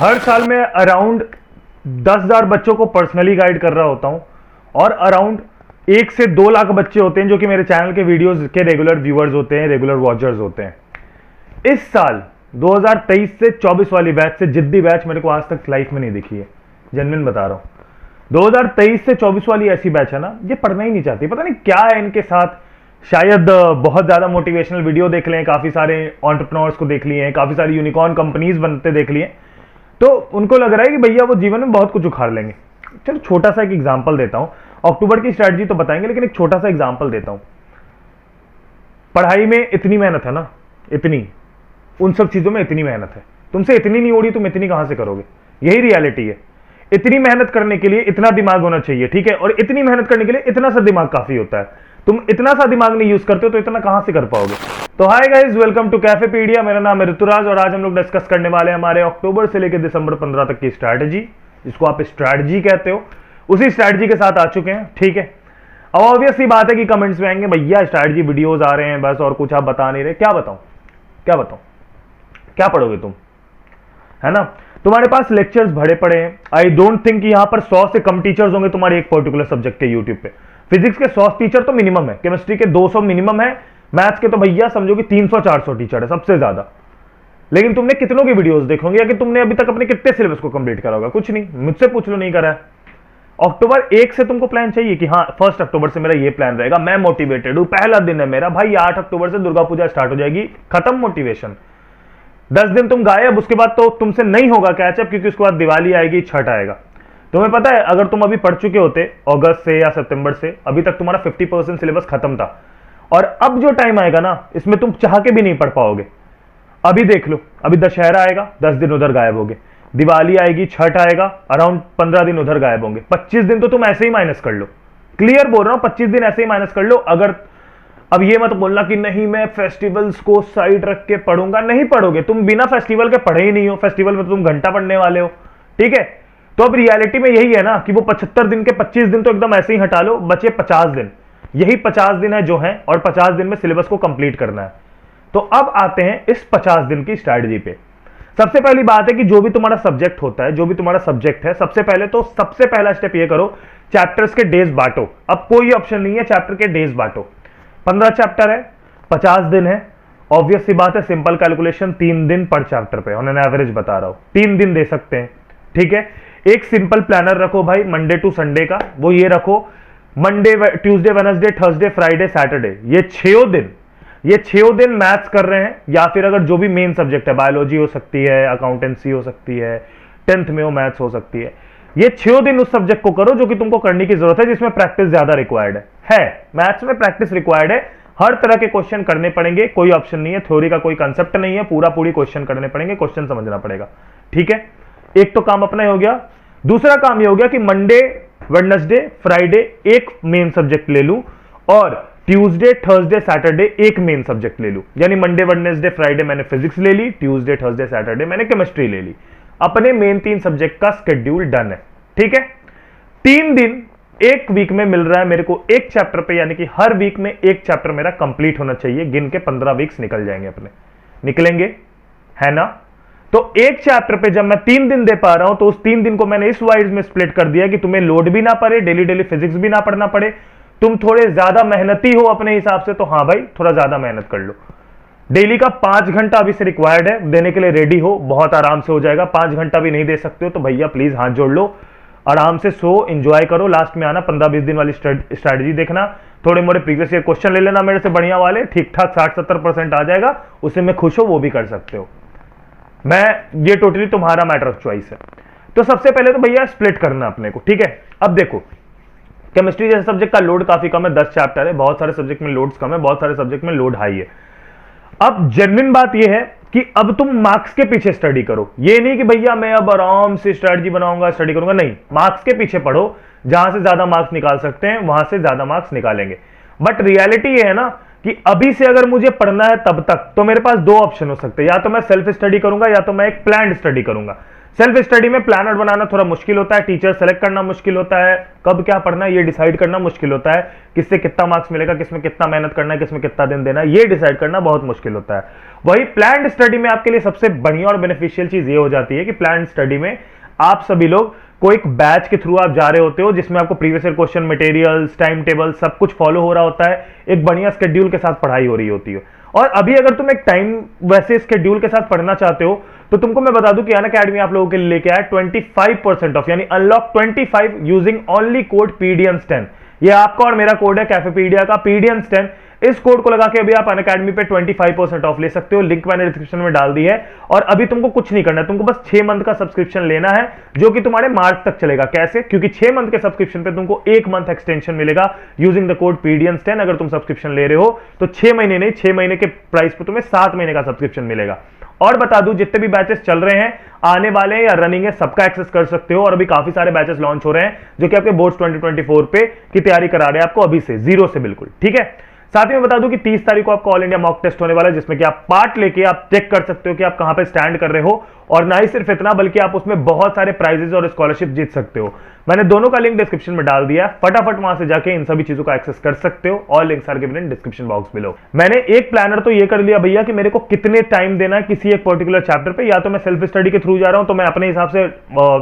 हर साल मैं अराउंड 10,000 बच्चों को पर्सनली गाइड कर रहा होता हूं और अराउंड 1 से 2 लाख बच्चे होते हैं जो कि मेरे चैनल के वीडियोस के रेगुलर व्यूअर्स होते हैं, रेगुलर वॉचर्स होते हैं। इस साल 2023 से 24 वाली बैच से जिद्दी बैच मेरे को आज तक लाइफ में नहीं दिखी है, जेन्युइन बता रहा हूं। 2023 से 24 वाली ऐसी बैच है ना, ये पढ़ना ही नहीं चाहती, पता नहीं क्या है इनके साथ। शायद बहुत ज्यादा मोटिवेशनल वीडियो देख लें, काफी सारे एंटरप्रेन्योर्स को देख लिए हैं, काफी सारी यूनिकॉर्न कंपनीज बनते देख लिए, तो उनको लग रहा है कि भैया वो जीवन में बहुत कुछ उखाड़ लेंगे। चलो छोटा सा एक एग्जांपल देता हूं, अक्टूबर की स्ट्रैटेजी तो बताएंगे, लेकिन एक छोटा सा एग्जांपल देता हूं। पढ़ाई में इतनी मेहनत है ना, इतनी, उन सब चीजों में इतनी मेहनत है, तुमसे इतनी नहीं हो रही, तुम इतनी कहां से करोगे? यही रियलिटी है। इतनी मेहनत करने के लिए इतना दिमाग होना चाहिए, ठीक है, और इतनी मेहनत करने के लिए इतना सा दिमाग काफी होता है। तुम इतना सा दिमाग नहीं यूज करते हो तो इतना कहां से कर पाओगे? तो हाय गाइस, वेलकम टू कैफेपीडिया। मेरा नाम है ऋतुराज और आज हम लोग डिस्कस करने वाले हैं हमारे अक्टूबर से लेकर दिसंबर 15 तक की स्ट्रैटेजी, जिसको आप स्ट्रैटेजी कहते हो। उसी स्ट्रैटेजी के साथ आ चुके हैं, ठीक है। अब ऑब्वियस सी बात है कि कमेंट्स में आएंगे भैया स्ट्रैटेजी वीडियोस आ रहे हैं बस, और कुछ आप बता नहीं रहे। क्या बताऊं, क्या बताऊं, क्या पढ़ोगे तुम, है ना? तुम्हारे पास लेक्चर्स भरे पड़े हैं। आई डोंट थिंक यहां पर 100 से कम टीचर्स होंगे तुम्हारे एक पर्टिकुलर सब्जेक्ट के यूट्यूब पे। फिजिक्स के 100 टीचर तो मिनिमम है, केमिस्ट्री के 200 मिनिमम है, मैथ्स के तो भैया समझो कि 300-400 टीचर है सबसे ज्यादा। लेकिन तुमने कितनों की वीडियोस देखोगे या कि तुमने अभी तक अपने कितने सिलेबस को कंप्लीट करा होगा? कुछ नहीं, मुझसे पूछ लो, नहीं करा है। अक्टूबर 1 से तुमको प्लान चाहिए कि हाँ 1 अक्टूबर से मेरा ये प्लान रहेगा, मैं मोटिवेटेड हूं, पहला दिन है मेरा भाई, 8 अक्टूबर से दुर्गा पूजा स्टार्ट हो जाएगी, खत्म मोटिवेशन। 10 दिन तुम गायब, उसके बाद तो तुमसे नहीं होगा कैचअप, क्योंकि उसके बाद दिवाली आएगी, छठ आएगा। तुम्हें पता है अगर तुम अभी पढ़ चुके होते अगस्त से या सितंबर से, अभी तक तुम्हारा 50% सिलेबस खत्म था, और अब जो टाइम आएगा ना, इसमें तुम चाह के भी नहीं पढ़ पाओगे। अभी देख लो, अभी दशहरा आएगा, 10 दिन उधर गायब होंगे, दिवाली आएगी, छठ आएगा, अराउंड 15 दिन उधर गायब होंगे, 25 दिन तो तुम ऐसे ही माइनस कर लो। क्लियर बोल रहा हूं, 25 दिन ऐसे ही माइनस कर लो। अगर अब ये मत बोलना कि नहीं मैं फेस्टिवल्स को साइड रख के पढ़ूंगा, नहीं पढ़ोगे तुम, बिना फेस्टिवल के पढ़े ही नहीं हो। फेस्टिवल में तो तुम घंटा पढ़ने वाले हो, ठीक है। तो अब रियलिटी में यही है ना कि वो 75 दिन के 25 दिन तो एकदम ऐसे ही हटा लो, बचे 50 दिन। यही 50 दिन है जो है, और 50 दिन में सिलेबस को कंप्लीट करना है। तो अब आते हैं इस 50 दिन की स्ट्रैटेजी पे। सबसे पहली बात है कि जो भी तुम्हारा सब्जेक्ट होता है, जो भी तुम्हारा सब्जेक्ट है, सबसे पहला स्टेप ये करो, चैप्टर्स के डेज बांटो। अब कोई ऑप्शन नहीं है, चैप्टर के डेज बांटो। 15 चैप्टर है, 50 दिन है, ऑब्वियस सी बात है, सिंपल कैलकुलेशन, 3 दिन पर चैप्टर पे, ऑन एन एवरेज बता रहा हूं, 3 दिन दे सकते हैं, ठीक है। एक सिंपल प्लानर रखो भाई, मंडे टू संडे का, वो ये रखो, Monday, Tuesday, Wednesday, Thursday, Friday, Saturday, ये 6 दिन मैथ्स कर रहे हैं, या फिर अगर जो भी मेन सब्जेक्ट है, बायोलॉजी हो सकती है, अकाउंटेंसी हो सकती है, 10th में वो मैथ्स हो सकती है, ये 6 दिन उस सब्जेक्ट को करो जो कि तुमको करने की जरूरत है, जिसमें प्रैक्टिस ज्यादा रिक्वायर्ड है। मैथ्स में प्रैक्टिस रिक्वायर्ड है, हर तरह के क्वेश्चन करने पड़ेंगे, कोई ऑप्शन नहीं है, थ्योरी का कोई कंसेप्ट नहीं है, पूरी क्वेश्चन करने पड़ेंगे, क्वेश्चन समझना पड़ेगा, ठीक है। एक तो काम अपना हो गया। दूसरा काम ये हो गया कि मंडे, वेडनेसडे, फ्राइडे एक मेन सब्जेक्ट ले लूं, और ट्यूसडे, थर्सडे, सैटरडे एक मेन सब्जेक्ट ले लूं। यानी मंडे, वेडनेसडे, फ्राइडे मैंने फिजिक्स ले ली, ट्यूसडे, थर्सडे, सैटरडे मैंने केमिस्ट्री ले ली। अपने मेन 3 सब्जेक्ट का शेड्यूल डन है, ठीक है। 3 दिन एक वीक में मिल रहा है मेरे को एक चैप्टर पे, यानी कि हर वीक में एक चैप्टर मेरा कंप्लीट होना चाहिए। गिन के 15 वीक्स निकल जाएंगे अपने, निकलेंगे, है ना। तो एक चैप्टर पे जब मैं 3 दिन दे पा रहा हूं, तो उस 3 दिन को मैंने इस वाइज में स्प्लिट कर दिया कि तुम्हें लोड भी ना पड़े, डेली फिजिक्स भी ना पढ़ना पड़े, तुम थोड़े ज्यादा मेहनती हो अपने हिसाब से, तो हाँ भाई थोड़ा ज्यादा मेहनत कर लो। डेली का 5 घंटा अभी से रिक्वायर्ड है, देने के लिए रेडी हो, बहुत आराम से हो जाएगा। 5 घंटा भी नहीं दे सकते हो तो भैया प्लीज हाथ जोड़ लो, आराम से सो, एंजॉय करो, लास्ट में आना, 15-20 दिन वाली स्ट्रैटेजी देखना, थोड़े मोड़े प्रीवियस ईयर क्वेश्चन ले लेना मेरे से बढ़िया वाले, ठीक ठाक 60-70% आ जाएगा, उससे मैं खुश हो, वो भी कर सकते हो। मैं, ये टोटली तुम्हारा मैटर ऑफ चॉइस है। तो सबसे पहले तो भैया स्प्लिट करना अपने को, ठीक है। अब देखो, केमिस्ट्री जैसे सब्जेक्ट का लोड काफी कम है, 10 चैप्टर है, बहुत सारे सब्जेक्ट में लोड्स कम है, बहुत सारे सब्जेक्ट में लोड हाई है। अब जेन्युइन बात यह है कि अब तुम मार्क्स के पीछे स्टडी करो। ये नहीं कि भैया मैं अब आराम से स्ट्रेटजी बनाऊंगा, स्टडी करूंगा, नहीं, मार्क्स के पीछे पढ़ो, जहां से ज्यादा मार्क्स निकाल सकते हैं वहां से ज्यादा मार्क्स निकालेंगे। बट रियलिटी ये है ना कि अभी से अगर मुझे पढ़ना है तब तक, तो मेरे पास 2 ऑप्शन हो सकते हैं, या तो मैं सेल्फ स्टडी करूंगा या तो मैं एक प्लान्ड स्टडी करूंगा। सेल्फ स्टडी में प्लानर बनाना थोड़ा मुश्किल होता है, टीचर सेलेक्ट करना मुश्किल होता है, कब क्या पढ़ना है ये डिसाइड करना मुश्किल होता है, किससे कितना मार्क्स मिलेगा, किसमें कितना मेहनत करना है, किसमें कितना दिन देना है, ये डिसाइड करना बहुत मुश्किल होता है। वही प्लान्ड स्टडी में आपके लिए सबसे बढ़िया और बेनिफिशियल चीज ये हो जाती है कि प्लान्ड स्टडी में आप सभी लोग को एक बैच के थ्रू आप जा रहे होते हो, जिसमें आपको previous year question, materials, time table सब कुछ फॉलो हो रहा होता है, एक बढ़िया स्केड्यूल के साथ पढ़ाई हो रही होती है। और अभी अगर तुम एक टाइम वैसे स्केड्यूल के साथ पढ़ना चाहते हो तो तुमको मैं बता दूं कि अनअकैडमी आप लोगों के लिए लेके आया 25% ऑफ, यानी unlock 25 using only code PDNS10। ये आपका और मेरा कोड है कैफेपीडिया का PDNS10। इस कोड को लगा के अभी आप अनअकैडमी पे 25% ऑफ ले सकते हो। लिंक मैंने डिस्क्रिप्शन में डाल दी है। और अभी तुमको कुछ नहीं करना है, तुमको बस 6 मंथ का सब्सक्रिप्शन लेना है, जो कि तुम्हारे मार्च तक चलेगा। कैसे? क्योंकि 6 मंथ के सब्सक्रिप्शन पे तुमको 1 मंथ एक्सटेंशन मिलेगा यूजिंग द कोड PDNS10। अगर तुम सब्सक्रिप्शन ले रहे हो तो 6 महीने नहीं, 6 महीने के प्राइस पे तुम्हें 7 महीने का सब्सक्रिप्शन मिलेगा। और बता दूं, जितने भी बैचेस चल रहे हैं, आने वाले हैं या रनिंग है, सबका एक्सेस कर सकते हो। और अभी काफी सारे बैचेस लॉन्च हो रहे हैं जो कि आपके बोर्ड्स 2024 पे की तैयारी करा रहे हैं आपको अभी से, जीरो से, बिल्कुल ठीक है। साथ ही में बता दूं कि 30 तारीख को आपका ऑल इंडिया मॉक टेस्ट होने वाला है, जिसमें कि आप पार्ट लेके आप चेक कर सकते हो कि आप कहां पे स्टैंड कर रहे हो। और ना ही सिर्फ इतना, बल्कि आप उसमें बहुत सारे प्राइजेस और स्कॉलरशिप जीत सकते हो। मैंने दोनों का लिंक डिस्क्रिप्शन में डाल दिया है, फटाफट वहां से जाके इन सभी चीजों का एक्सेस कर सकते हो। और links are given in description box below. मैंने एक प्लानर तो ये कर लिया भैया कि मेरे को कितने टाइम देना है किसी एक पर्टिकुलर चैप्टर पे। या तो मैं सेल्फ स्टडी के थ्रू जा रहा हूं तो मैं अपने हिसाब से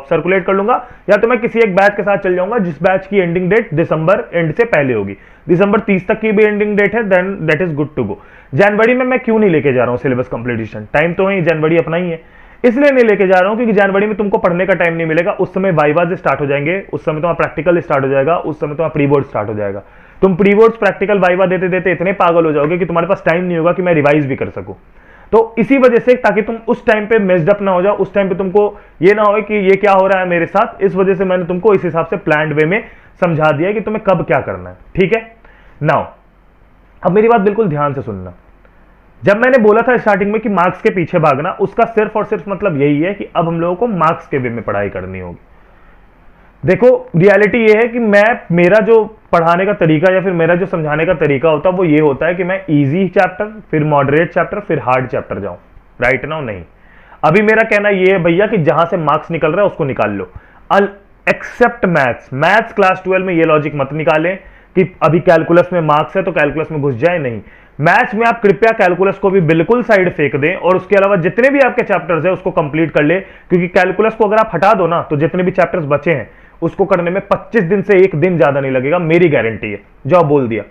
सर्कुलेट कर लूंगा, या तो मैं किसी एक बैच के साथ चल जाऊंगा जिस बैच की एंडिंग डेट दिसंबर एंड से पहले होगी। दिसंबर 30 तक की भी एंडिंग डेट है, then that is good to go. जनवरी में मैं क्यों नहीं लेके जा रहा हूं सिलेबस कंप्लीटेशन? टाइम तो है, जनवरी अपना ही है, इसलिए नहीं लेके जा रहा हूं क्योंकि जनवरी में तुमको पढ़ने का टाइम नहीं मिलेगा। उस समय वाइवाज स्टार्ट हो जाएंगे, उस समय तुम्हारा प्रैक्टिकल स्टार्ट हो जाएगा, उस समय तुम्हारा प्री बोर्ड स्टार्ट हो जाएगा। तुम प्री बोर्ड्स, प्रैक्टिकल, वाइवा देते देते इतने पागल हो जाओगे कि तुम्हारे पास टाइम नहीं होगा कि मैं रिवाइज भी कर सकूं। तो इसी वजह से, ताकि तुम उस टाइम पे मेस्ड अप ना हो जाओ, उस टाइम पे तुमको ये ना हो कि ये क्या हो रहा है मेरे साथ, इस वजह से मैंने तुमको इस हिसाब से प्लान्ड वे में समझा दिया कि तुम्हें कब क्या करना है, ठीक है। नाउ अब मेरी बात बिल्कुल ध्यान से सुनना। जब मैंने बोला था स्टार्टिंग में कि मार्क्स के पीछे भागना, उसका सिर्फ और सिर्फ मतलब यही है कि अब हम लोगों को मार्क्स के वे में पढ़ाई करनी होगी। देखो, रियलिटी ये है कि मेरा जो पढ़ाने का तरीका या फिर मेरा जो समझाने का तरीका होता है वो ये होता है कि मैं इजी चैप्टर, फिर मॉडरेट चैप्टर, फिर हार्ड चैप्टर जाऊं। राइट नाउ नहीं, अभी मेरा कहना ये है भैया कि जहां से मार्क्स निकल रहा है उसको निकाल लो, एक्सेप्ट मैथ्स। मैथ्स क्लास 12 में ये लॉजिक मत निकालें कि अभी कैलकुलस में मार्क्स है तो कैलकुलस में घुस जाए, नहीं। मैथ्स में आप कृपया कैलकुलस को भी बिल्कुल साइड फेंक दें और उसके अलावा जितने भी आपके चैप्टर्स हैं उसको कंप्लीट कर ले, क्योंकि कैलकुलस को अगर आप हटा दो ना तो जितने भी चैप्टर्स बचे हैं उसको करने में 25 दिन से 1 दिन ज्यादा नहीं लगेगा, मेरी गारंटी है। जो बोल दिया,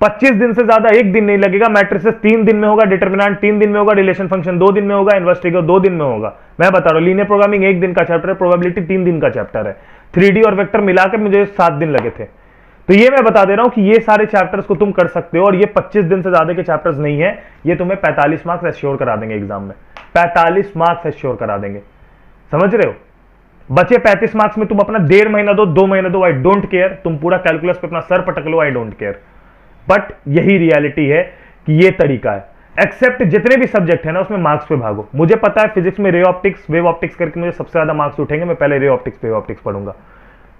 25 दिन से ज्यादा 1 दिन नहीं लगेगा। मैट्रिसेस 3 दिन में होगा, डिटरमिनेंट 3 दिन में होगा, रिलेशन फंक्शन 2 दिन में होगा, इनवर्स ट्रिगर 2 दिन में होगा। मैं बता रहा हूं, लीनियर प्रोग्रामिंग 1 दिन का चैप्टर है, प्रोबेबिलिटी 3 दिन का चैप्टर है, 3D और वेक्टर मिलाकर मुझे 7 दिन लगे थे। तो ये मैं बता दे रहा हूं कि ये सारे चैप्टर्स को तुम कर सकते हो और ये 25 दिन से ज्यादा के चैप्टर्स नहीं है। ये तुम्हें 45 मार्क्स एश्योर करा देंगे एग्जाम में, 45 मार्क्स एश्योर करा देंगे, समझ रहे हो। बचे 35 मार्क्स में तुम अपना 1.5 महीना दो, 2 महीना दो, आई डोंट केयर। तुम पूरा कैलकुलस पे अपना सर पटक लो, आई डोंट केयर। बट यही रियलिटी है कि ये तरीका है। एक्सेप्ट जितने भी सब्जेक्ट है ना उसमें मार्क्स पे भागो। मुझे पता है फिजिक्स में रे ऑप्टिक्स, वेव ऑप्टिक्स करके मुझे सबसे ज्यादा मार्क्स उठेंगे, मैं पहले रे ऑप्टिक्स, वेव ऑप्टिक्स पढ़ूंगा,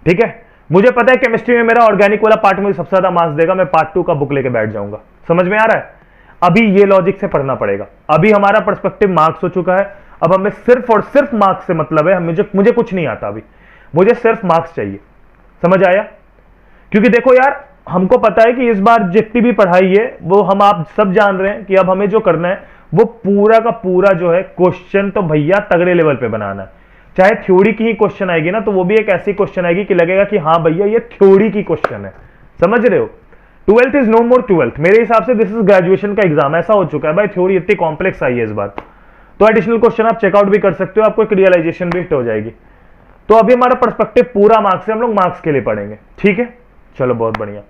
ठीक है। मुझे पता है केमिस्ट्री में मेरा ऑर्गेनिक वाला पार्ट मुझे सबसे ज्यादा मार्क्स देगा, मैं पार्ट 2 का बुक लेके बैठ जाऊंगा। समझ में आ रहा है? अभी ये लॉजिक से पढ़ना पड़ेगा। अभी हमारा पर्सपेक्टिव मार्क्स हो चुका है, अब हमें सिर्फ और सिर्फ मार्क्स से मतलब है। मुझे कुछ नहीं आता, अभी मुझे सिर्फ मार्क्स चाहिए। समझ आया? क्योंकि देखो यार, हमको पता है कि इस बार जितनी भी पढ़ाई है वो हम आप सब जान रहे हैं कि अब हमें जो करना है वो पूरा का पूरा जो है क्वेश्चन तो भैया तगड़े लेवल पे बनाना है। चाहे थ्योरी की ही क्वेश्चन आएगी ना तो वो भी एक ऐसी क्वेश्चन आएगी कि लगेगा कि हाँ भैया ये थ्योरी की क्वेश्चन है। समझ रहे हो? 12th is no more 12th। मेरे हिसाब से दिस इज ग्रेजुएशन का एग्जाम, ऐसा हो चुका है भाई। थ्योरी इतनी कॉम्प्लेक्स आई है इस बार, तो एडिशनल क्वेश्चन आप चेकआउट भी कर सकते हो, आपको एक रियलाइजेशन भी हो जाएगी। तो अभी हमारा पर्सपेक्टिव पूरा मार्क्स है, हम लोग मार्क्स के लिए पढ़ेंगे, ठीक है। चलो बहुत बढ़िया।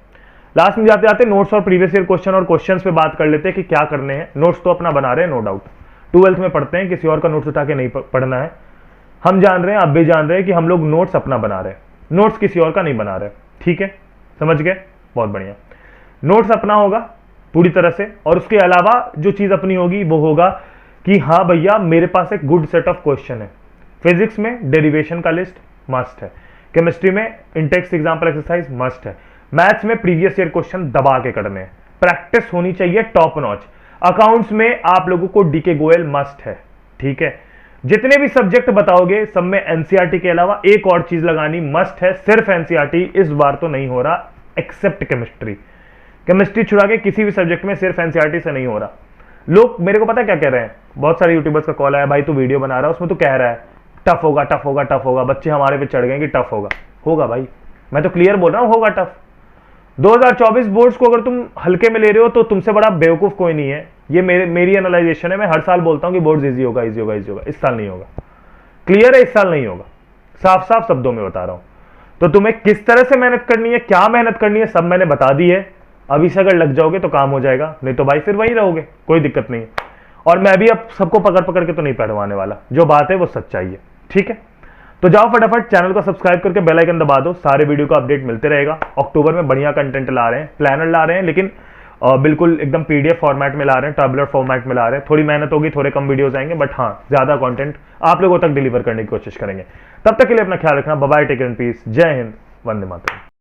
लास्ट में जाते जाते नोट्स और प्रीवियस ईयर क्वेश्चन और क्वेश्चंस पे बात कर लेते हैं कि क्या करने हैं। नोट्स तो अपना बना रहे हैं, नो डाउट। 12th में पढ़ते हैं, किसी और का नोट्स उठा के नहीं पढ़ना है। हम जान रहे हैं, आप भी जान रहे हैं कि हम लोग नोट्स अपना बना रहे हैं, नोट्स किसी और का नहीं बना रहे, ठीक है। समझ गए? बहुत बढ़िया। नोट्स अपना होगा पूरी तरह से, और उसके अलावा जो चीज अपनी होगी वो होगा कि हाँ भैया मेरे पास एक गुड सेट ऑफ क्वेश्चन है। फिजिक्स में डेरिवेशन का लिस्ट मस्ट है, केमिस्ट्री में इंटेक्स एग्जाम्पल एक्सरसाइज मस्ट है, मैथ्स में प्रीवियस ईयर क्वेश्चन दबा के करने हैं, प्रैक्टिस होनी चाहिए टॉप नॉच। अकाउंट्स में आप लोगों को डीके गोयल मस्ट है, ठीक है। जितने भी सब्जेक्ट बताओगे सब में एनसीईआरटी के अलावा एक और चीज लगानी मस्ट है, सिर्फ एनसीईआरटी। इस बार तो नहीं हो रहा, एक्सेप्ट केमिस्ट्री। केमिस्ट्री छुड़ा के किसी भी सब्जेक्ट में सिर्फ एनसीईआरटी से नहीं हो रहा। लोग मेरे को पता क्या कह रहे हैं, बहुत सारे यूट्यूबर्स का कॉल आया, भाई तू वीडियो बना रहा है उसमें तू कह रहा है टफ होगा टफ होगा टफ होगा, बच्चे हमारे पे चढ़ गए कि टफ होगा। होगा भाई, मैं तो क्लियर बोल रहा हूं, होगा टफ। 2024 बोर्ड्स को अगर तुम हल्के में ले रहे हो तो तुमसे बड़ा बेवकूफ कोई नहीं है। ये मेरी एनालाइजेशन है। मैं हर साल बोलता हूं कि बोर्ड्स इजी होगा इजी होगा इजी होगा, इस साल नहीं होगा। क्लियर है, इस साल नहीं होगा, साफ साफ शब्दों में बता रहा हूं। तो तुम्हें किस तरह से मेहनत करनी है, क्या मेहनत करनी है, सब मैंने बता दी है। अभी से अगर लग जाओगे तो काम हो जाएगा, नहीं तो भाई फिर वहीं रहोगे, कोई दिक्कत नहीं है। और मैं भी अब सबको पकड़ पकड़ के तो नहीं पढ़वाने वाला, जो बात है वो सच्चाई है, ठीक है। तो जाओ फटाफट चैनल को सब्सक्राइब करके बेल आइकन दबा दो, सारे वीडियो का अपडेट मिलते रहेगा। अक्टूबर में बढ़िया कंटेंट ला रहे हैं, प्लानर ला रहे हैं, लेकिन बिल्कुल एकदम पीडीएफ फॉर्मेट में ला रहे हैं, टैबुलर फॉर्मेट में ला रहे हैं। थोड़ी मेहनत होगी, थोड़े कम वीडियोस आएंगे, बट हाँ ज्यादा कंटेंट आप लोगों तक डिलीवर करने की कोशिश करेंगे। तब तक के लिए अपना ख्याल रखना। Bye bye, take care and peace. जय हिंद, वंदे मातरम।